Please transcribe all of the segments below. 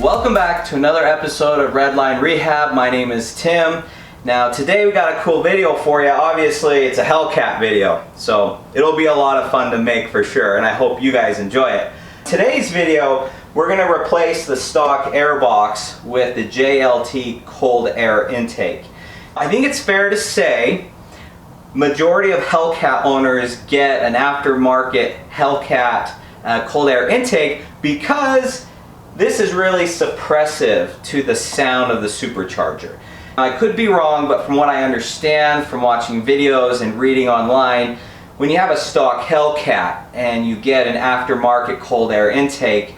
Welcome back to another episode of Redline Rehab. My name is Tim. Now today we got a cool video for you. Obviously it's a hellcat video, so it'll be a lot of fun to make for sure, and I hope you guys enjoy it. Today's video, we're going to replace the stock air box with the JLT cold air intake. I think it's fair to say majority of hellcat owners get an aftermarket hellcat cold air intake because this is really suppressive to the sound of the supercharger. I could be wrong, but from what I understand from watching videos and reading online, when you have a stock hellcat and you get an aftermarket cold air intake,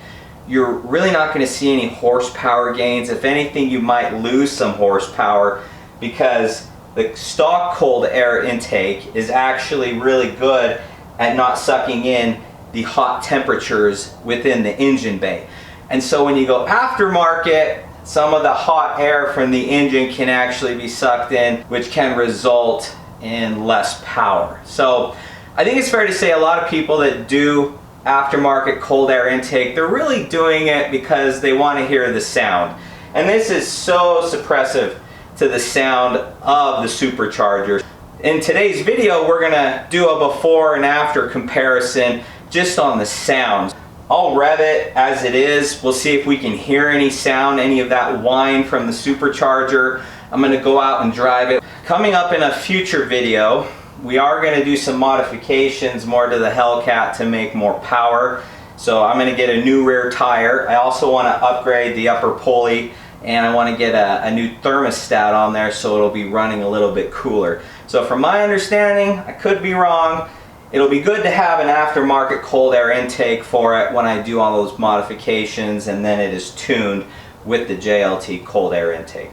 you're really not going to see any horsepower gains. If anything, you might lose some horsepower because the stock cold air intake is actually really good at not sucking in the hot temperatures within the engine bay. And so when you go aftermarket, some of the hot air from the engine can actually be sucked in, which can result in less power. So I think it's fair to say a lot of people that do aftermarket cold air intake, they're really doing it because they want to hear the sound. And this is so suppressive to the sound of the supercharger. In today's video, we're going to do a before and after comparison just on the sound. I'll rev it as it is. We'll see if we can hear any sound, any of that whine from the supercharger. I'm going to go out and drive it. Coming up in a future video, we are going to do some modifications more to the hellcat to make more power. So I'm going to get a new rear tire. I also want to upgrade the upper pulley, and I want to get a new thermostat on there so it'll be running a little bit cooler. So from my understanding, I could be wrong. It'll be good to have an aftermarket cold air intake for it when I do all those modifications, and then it is tuned with the JLT cold air intake.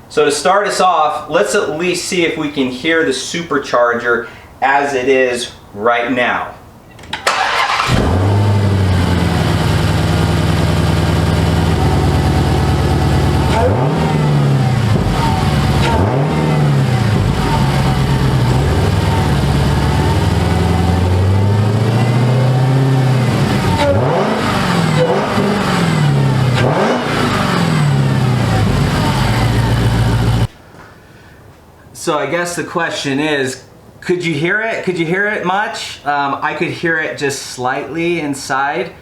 So to start us off, let's at least see if we can hear the supercharger as it is right now. So I guess the question is, could you hear it? Could you hear it much? I could hear it just slightly inside,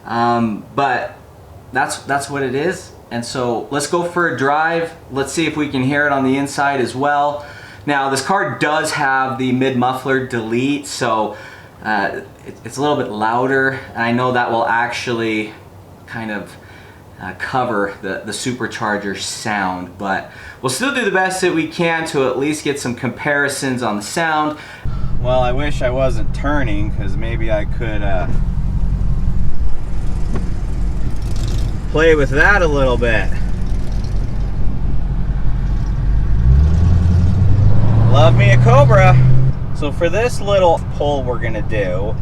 but that's what it is. And so let's go for a drive. Let's see if we can hear it on the inside as well. Now this car does have the mid-muffler delete, so it's a little bit louder, and I know that will actually kind of cover the supercharger sound, but we'll still do the best that we can to at least get some comparisons on the sound. Well, I wish I wasn't turning, because maybe I could play with that a little bit. Love me a Cobra. So for this little pull we're gonna do,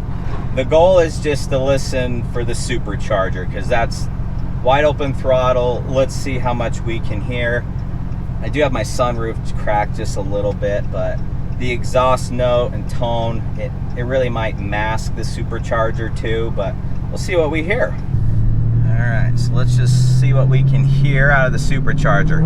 the goal is just to listen for the supercharger, because that's wide open throttle. Let's see how much we can hear. I do have my sunroof cracked just a little bit, but the exhaust note and tone, it really might mask the supercharger too, but we'll see what we hear. All right, so let's just see what we can hear out of the supercharger.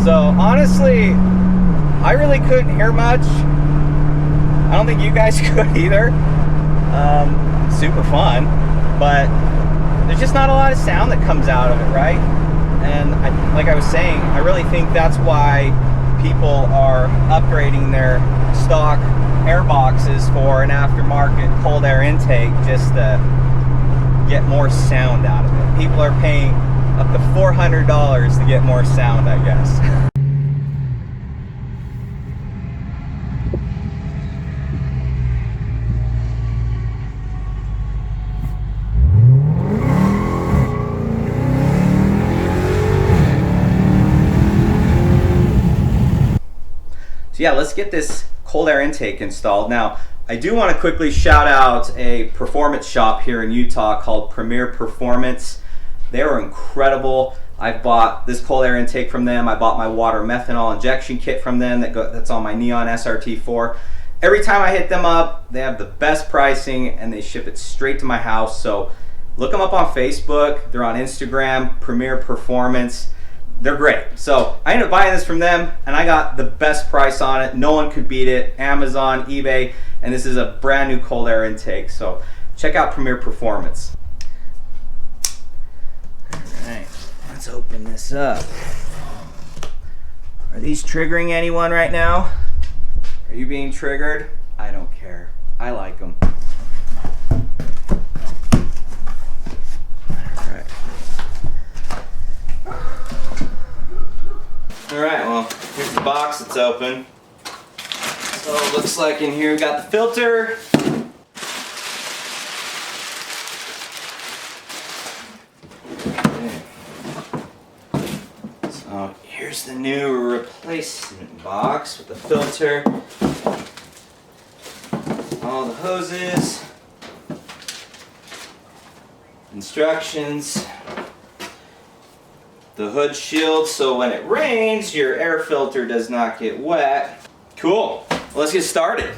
So honestly, I really couldn't hear much. I don't think you guys could either. Super fun, but there's just not a lot of sound that comes out of it, right? And like I was saying, I really think that's why people are upgrading their stock air boxes for an aftermarket cold air intake, just to get more sound out of it. People are paying up to $400 to get more sound, I guess. So yeah, let's get this cold air intake installed. Now, I do want to quickly shout out a performance shop here in Utah called Premier Performance. They are incredible. I bought this cold air intake from them. I bought my water methanol injection kit from them that's on my Neon SRT4. Every time I hit them up, they have the best pricing and they ship it straight to my house. So look them up on Facebook. They're on Instagram, Premier Performance. They're great. So I ended up buying this from them and I got the best price on it. No one could beat it. Amazon, eBay, and this is a brand new cold air intake. So check out Premier Performance. All right, let's open this up. Are these triggering anyone right now? Are you being triggered? I don't care. I like them. Alright, well, here's the box that's open. So it looks like in here we got the filter. Okay. So here's the new replacement box with the filter. All the hoses. Instructions. The hood shield, so when it rains, your air filter does not get wet. Cool. Well, let's get started.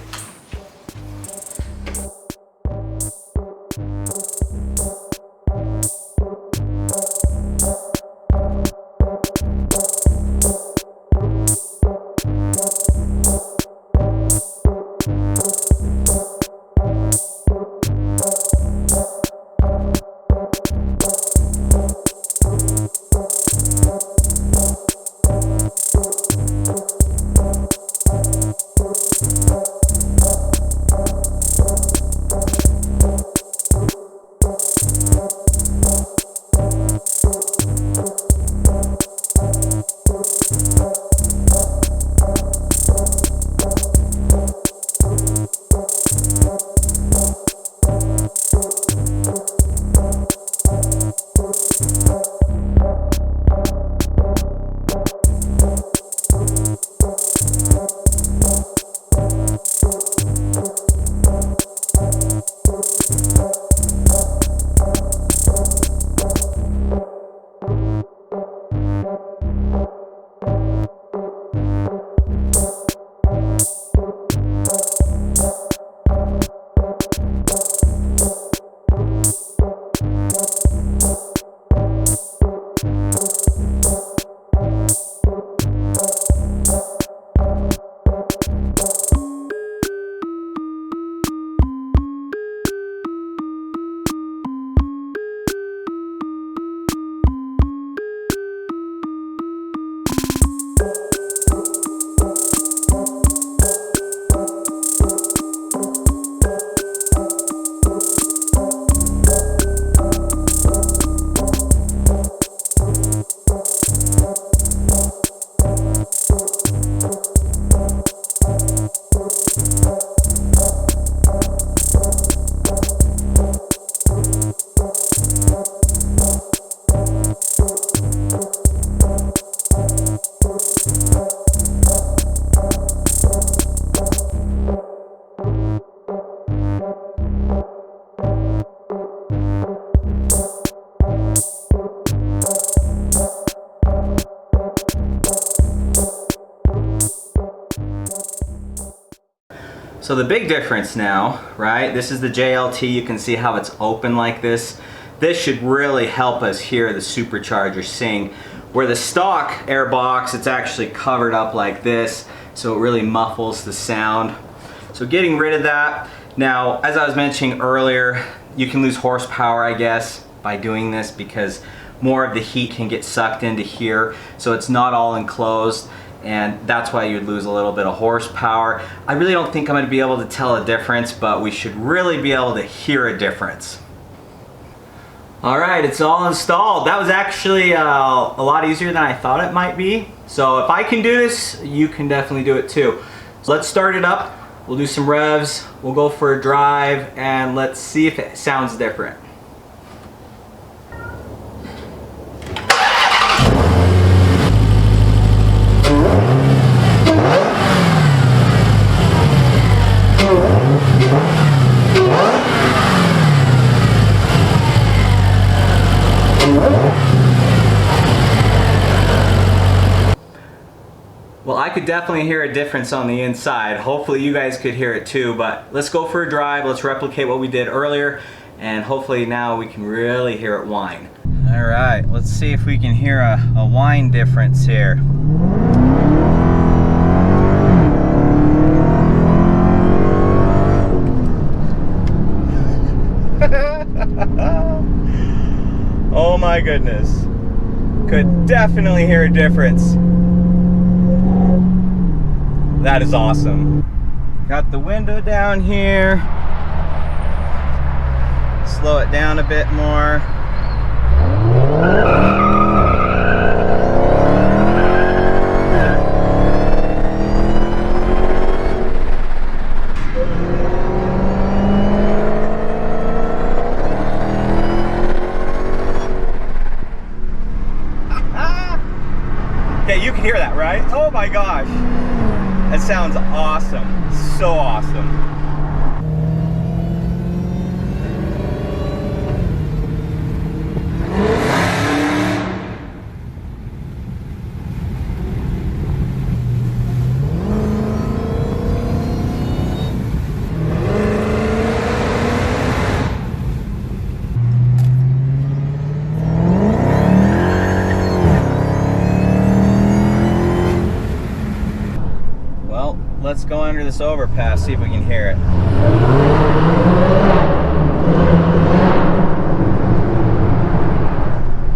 So the big difference now, right? This is the JLT. You can see how it's open like this. This should really help us hear the supercharger sing. Where the stock air box, it's actually covered up like this, so it really muffles the sound. So getting rid of that. Now, as I was mentioning earlier, you can lose horsepower, I guess, by doing this because more of the heat can get sucked into here, so it's not all enclosed. And that's why you'd lose a little bit of horsepower. I really don't think I'm going to be able to tell a difference, but we should really be able to hear a difference. Alright, it's all installed. That was actually a lot easier than I thought it might be. So if I can do this, you can definitely do it too. So let's start it up. We'll do some revs, we'll go for a drive, and let's see if it sounds different. could definitely hear a difference on the inside. Hopefully you guys could hear it too, but let's go for a drive. Let's replicate what we did earlier, and hopefully now we can really hear it whine. All right, let's see if we can hear a whine difference here. Oh my goodness. Could definitely hear a difference. That is awesome. Got the window down here. Slow it down a bit more. Okay, you can hear that, right? Oh my gosh. That sounds awesome. So awesome. Let's go under this overpass, see if we can hear it.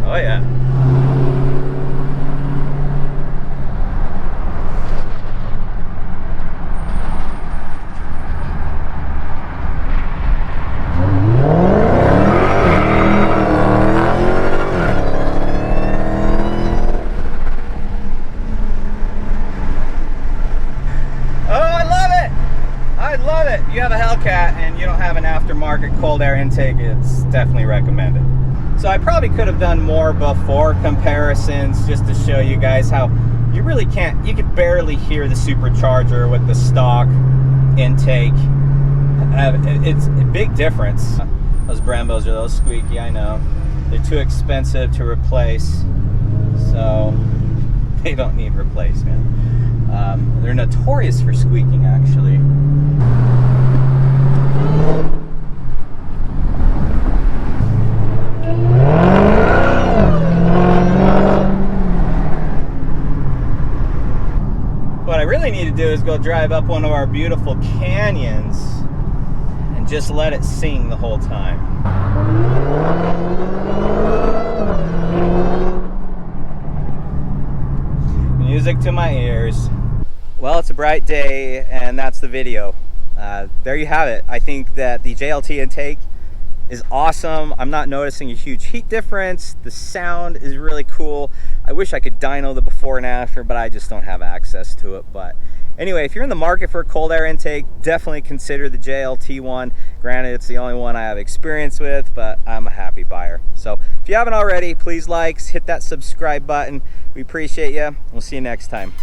Oh yeah. If you have a Hellcat and you don't have an aftermarket cold air intake, it's definitely recommended. So I probably could have done more before comparisons just to show you guys how you really can't, you could barely hear the supercharger with the stock intake. It's a big difference. Those Brembos are those squeaky, I know. They're too expensive to replace, so they don't need replacement. They're notorious for squeaking, actually. What I really need to do is go drive up one of our beautiful canyons and just let it sing the whole time. Music to my ears. Well, it's a bright day and that's the video. There you have it. I think that the JLT intake is awesome. I'm not noticing a huge heat difference. The sound is really cool. I wish I could dyno the before and after, but I just don't have access to it. But anyway, if you're in the market for a cold air intake, definitely consider the JLT one. Granted, it's the only one I have experience with, but I'm a happy buyer. So if you haven't already, please hit that subscribe button. We appreciate you. We'll see you next time.